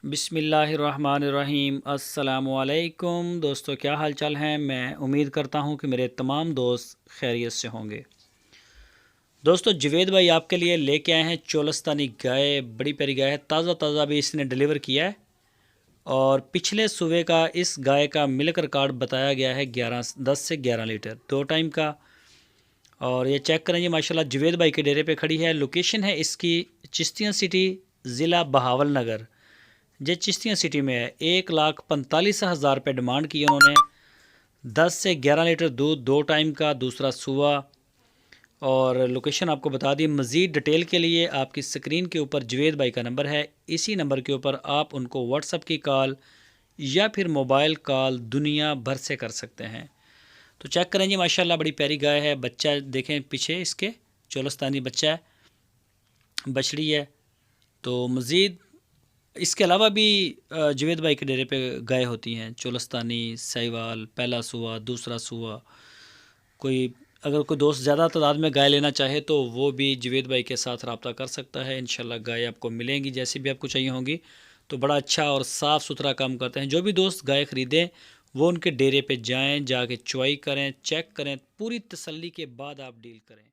بسم اللہ الرحمن الرحیم۔ السلام علیکم دوستو، کیا حال چال ہیں؟ میں امید کرتا ہوں کہ میرے تمام دوست خیریت سے ہوں گے۔ دوستو، جوید بھائی آپ کے لیے لے کے آئے ہیں چولستانی گائے، بڑی پیاری گائے ہے، تازہ تازہ بھی اس نے ڈیلیور کیا ہے، اور پچھلے صبح کا اس گائے کا ملک ریکارڈ بتایا گیا ہے 10 سے 11 لیٹر 2 ٹائم کا۔ اور یہ چیک کریں جی، ماشاءاللہ جوید بھائی کے ڈیرے پہ کھڑی ہے۔ لوکیشن ہے اس کی چشتیاں سٹی، ضلع بہاول نگر، جو چشتیاں سٹی میں ہے۔ 1,45,000 روپے ڈیمانڈ کی انہوں نے۔ 10 سے 11 لیٹر دودھ 2 ٹائم کا، دوسرا صبح۔ اور لوکیشن آپ کو بتا دی۔ مزید ڈیٹیل کے لیے آپ کی سکرین کے اوپر جوید بھائی کا نمبر ہے، اسی نمبر کے اوپر آپ ان کو واٹس ایپ کی کال یا پھر موبائل کال دنیا بھر سے کر سکتے ہیں۔ تو چیک کریں جی، ماشاءاللہ بڑی پیاری گائے ہے۔ بچہ دیکھیں پیچھے اس کے، چولستانی بچہ ہے، بچڑی ہے۔ تو مزید اس کے علاوہ بھی جوید بھائی کے ڈیرے پہ گائے ہوتی ہیں، چولستانی، سہیوال، پہلا سوا، دوسرا سوا۔ اگر کوئی دوست زیادہ تعداد میں گائے لینا چاہے تو وہ بھی جوید بھائی کے ساتھ رابطہ کر سکتا ہے۔ انشاءاللہ گائے آپ کو ملیں گی جیسی بھی آپ کو چاہیے ہوں گی۔ تو بڑا اچھا اور صاف ستھرا کام کرتے ہیں۔ جو بھی دوست گائے خریدیں وہ ان کے ڈیرے پہ جائیں، جا کے چوائی کریں، چیک کریں، پوری تسلی کے بعد آپ ڈیل کریں۔